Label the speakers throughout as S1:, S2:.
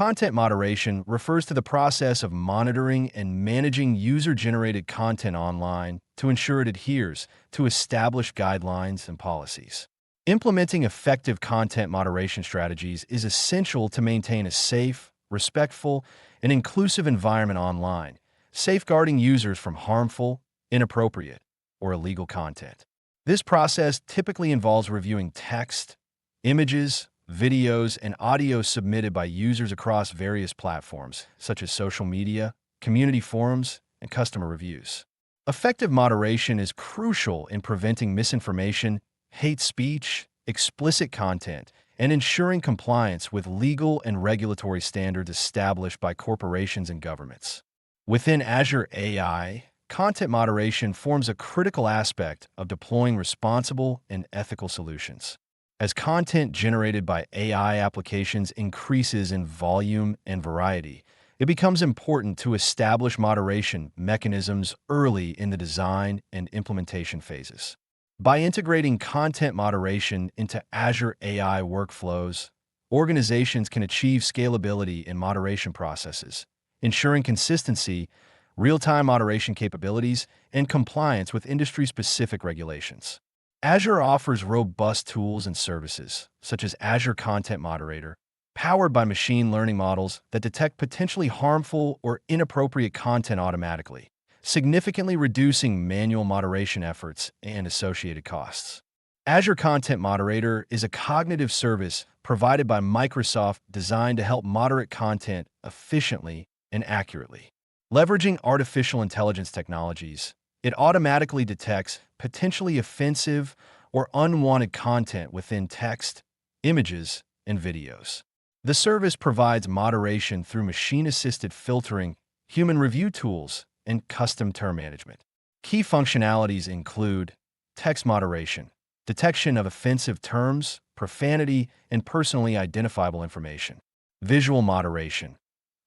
S1: Content moderation refers to the process of monitoring and managing user-generated content online to ensure it adheres to established guidelines and policies. Implementing effective content moderation strategies is essential to maintain a safe, respectful, and inclusive environment online, safeguarding users from harmful, inappropriate, or illegal content. This process typically involves reviewing text, images, videos, and audio submitted by users across various platforms, such as social media, community forums, and customer reviews. Effective moderation is crucial in preventing misinformation, hate speech, explicit content, and ensuring compliance with legal and regulatory standards established by corporations and governments. Within Azure AI, content moderation forms a critical aspect of deploying responsible and ethical solutions. As content generated by AI applications increases in volume and variety, it becomes important to establish moderation mechanisms early in the design and implementation phases. By integrating content moderation into Azure AI workflows, organizations can achieve scalability in moderation processes, ensuring consistency, real-time moderation capabilities, and compliance with industry-specific regulations. Azure offers robust tools and services, such as Azure Content Moderator, powered by machine learning models that detect potentially harmful or inappropriate content automatically, significantly reducing manual moderation efforts and associated costs. Azure Content Moderator is a cognitive service provided by Microsoft designed to help moderate content efficiently and accurately. Leveraging artificial intelligence technologies, it automatically detects potentially offensive or unwanted content within text, images, and videos. The service provides moderation through machine-assisted filtering, human review tools, and custom term management. Key functionalities include text moderation, detection of offensive terms, profanity, and personally identifiable information. Visual moderation,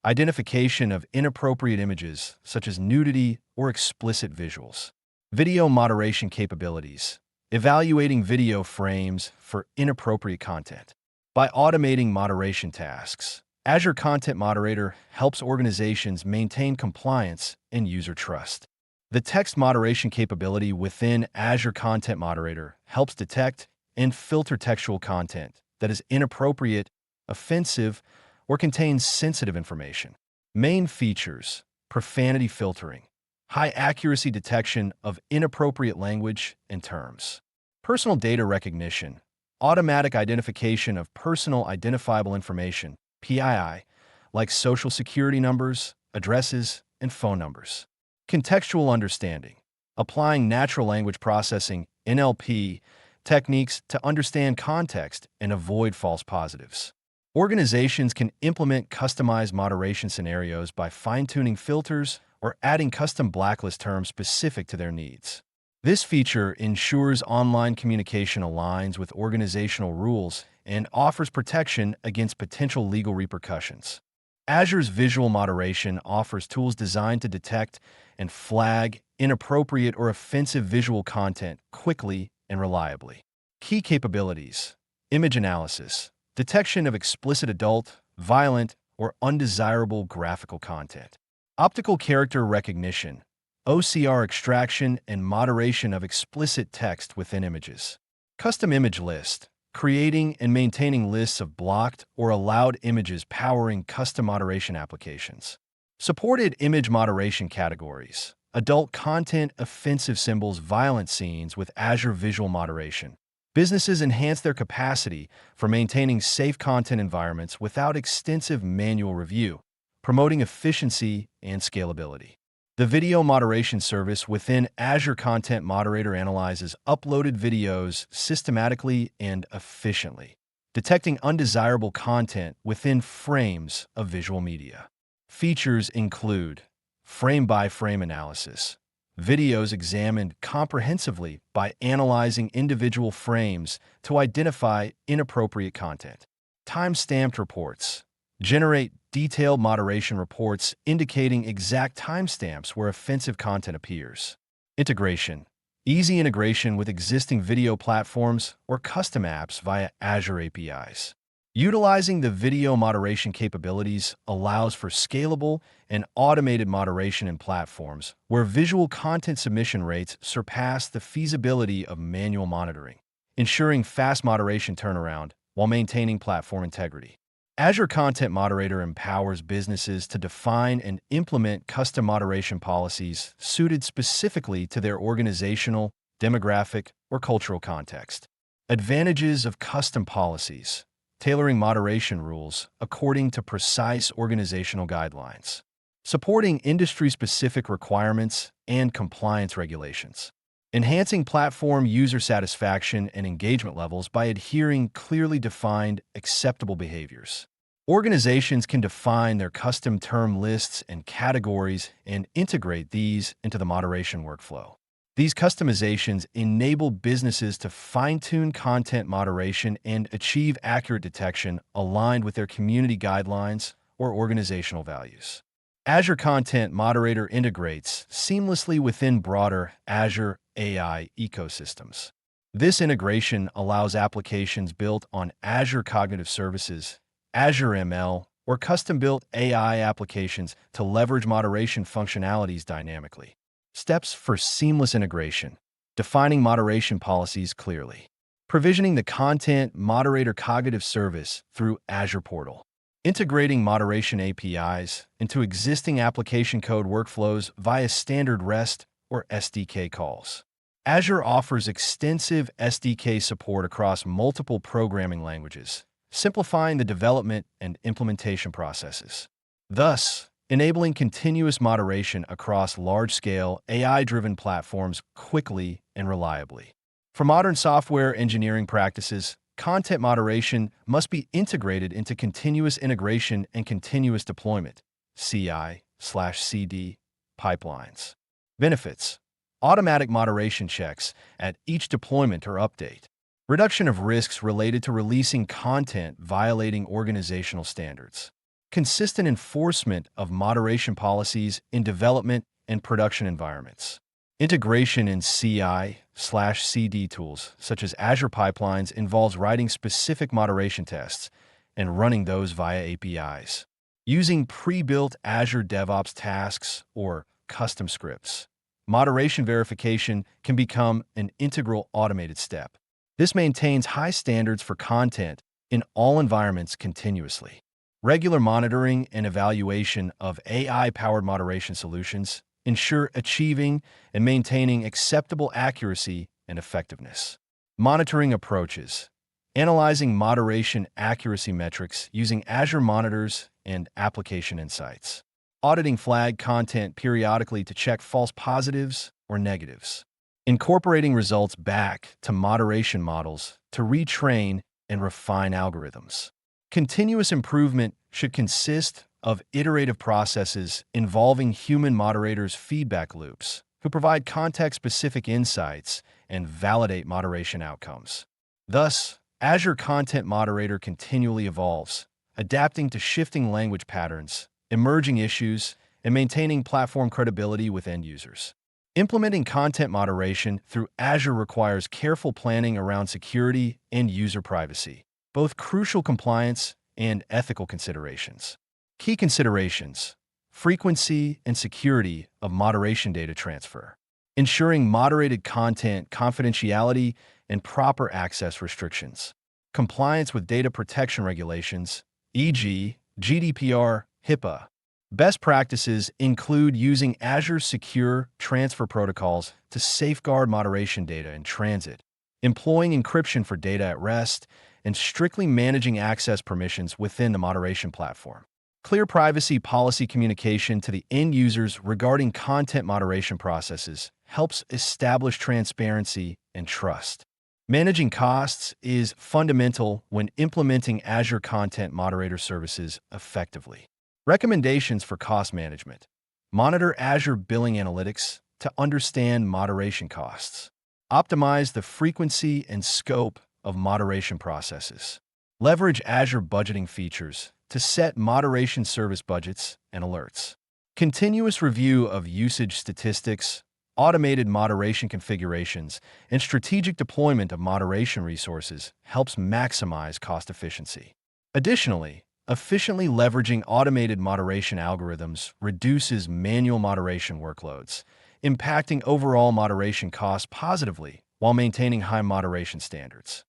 S1: identification of inappropriate images such as nudity or explicit visuals. Video moderation capabilities, evaluating video frames for inappropriate content. By automating moderation tasks, Azure Content Moderator helps organizations maintain compliance and user trust. The text moderation capability within Azure Content Moderator helps detect and filter textual content that is inappropriate, offensive, or contains sensitive information. Main features: profanity filtering, high accuracy detection of inappropriate language and terms, personal data recognition, automatic identification of personal identifiable information, PII, like social security numbers, addresses, and phone numbers. Contextual understanding, applying natural language processing, NLP, techniques to understand context and avoid false positives. Organizations can implement customized moderation scenarios by fine-tuning filters or adding custom blacklist terms specific to their needs. This feature ensures online communication aligns with organizational rules and offers protection against potential legal repercussions. Azure's visual moderation offers tools designed to detect and flag inappropriate or offensive visual content quickly and reliably. Key capabilities: image analysis, detection of explicit adult, violent, or undesirable graphical content. Optical character recognition, OCR extraction and moderation of explicit text within images. Custom image list, creating and maintaining lists of blocked or allowed images powering custom moderation applications. Supported image moderation categories, adult content, offensive symbols, violent scenes with Azure Visual Moderation. Businesses enhance their capacity for maintaining safe content environments without extensive manual review, promoting efficiency and scalability. The video moderation service within Azure Content Moderator analyzes uploaded videos systematically and efficiently, detecting undesirable content within frames of visual media. Features include frame-by-frame analysis, videos examined comprehensively by analyzing individual frames to identify inappropriate content. Time-stamped reports, generate detailed moderation reports indicating exact timestamps where offensive content appears. Integration, easy integration with existing video platforms or custom apps via Azure APIs. Utilizing the video moderation capabilities allows for scalable and automated moderation in platforms where visual content submission rates surpass the feasibility of manual monitoring, ensuring fast moderation turnaround while maintaining platform integrity. Azure Content Moderator empowers businesses to define and implement custom moderation policies suited specifically to their organizational, demographic, or cultural context. Advantages of custom policies: tailoring moderation rules according to precise organizational guidelines, supporting industry-specific requirements and compliance regulations, enhancing platform user satisfaction and engagement levels by adhering clearly defined, acceptable behaviors. Organizations can define their custom term lists and categories and integrate these into the moderation workflow. These customizations enable businesses to fine-tune content moderation and achieve accurate detection aligned with their community guidelines or organizational values. Azure Content Moderator integrates seamlessly within broader Azure AI ecosystems. This integration allows applications built on Azure Cognitive Services, Azure ML, or custom-built AI applications to leverage moderation functionalities dynamically. Steps for seamless integration: defining moderation policies clearly, provisioning the Content Moderator Cognitive Service through Azure Portal, integrating moderation APIs into existing application code workflows via standard REST or SDK calls. Azure offers extensive SDK support across multiple programming languages, simplifying the development and implementation processes, thus enabling continuous moderation across large-scale, AI-driven platforms quickly and reliably. For modern software engineering practices, content moderation must be integrated into continuous integration and continuous deployment (CI/CD) pipelines. Benefits: automatic moderation checks at each deployment or update, reduction of risks related to releasing content violating organizational standards, consistent enforcement of moderation policies in development and production environments, integration in CI/CD tools such as Azure Pipelines involves writing specific moderation tests and running those via APIs, using pre-built Azure DevOps tasks or custom scripts. Moderation verification can become an integral automated step. This maintains high standards for content in all environments continuously. Regular monitoring and evaluation of AI-powered moderation solutions ensure achieving and maintaining acceptable accuracy and effectiveness. Monitoring approaches: analyzing moderation accuracy metrics using Azure Monitors and Application Insights. Auditing flagged content periodically to check false positives or negatives. Incorporating results back to moderation models to retrain and refine algorithms. Continuous improvement should consist of iterative processes involving human moderators' feedback loops who provide context-specific insights and validate moderation outcomes. Thus, Azure Content Moderator continually evolves, adapting to shifting language patterns, emerging issues, and maintaining platform credibility with end users. Implementing content moderation through Azure requires careful planning around security and user privacy, both crucial compliance and ethical considerations. Key considerations: frequency and security of moderation data transfer, ensuring moderated content confidentiality and proper access restrictions, compliance with data protection regulations, e.g., GDPR, HIPAA. Best practices include using Azure's secure transfer protocols to safeguard moderation data in transit, employing encryption for data at rest, and strictly managing access permissions within the moderation platform. Clear privacy policy communication to the end users regarding content moderation processes helps establish transparency and trust. Managing costs is fundamental when implementing Azure Content Moderator services effectively. Recommendations for cost management: monitor Azure Billing Analytics to understand moderation costs. Optimize the frequency and scope of moderation processes. Leverage Azure budgeting features to set moderation service budgets and alerts. Continuous review of usage statistics, automated moderation configurations, and strategic deployment of moderation resources helps maximize cost efficiency. Additionally, efficiently leveraging automated moderation algorithms reduces manual moderation workloads, impacting overall moderation costs positively while maintaining high moderation standards.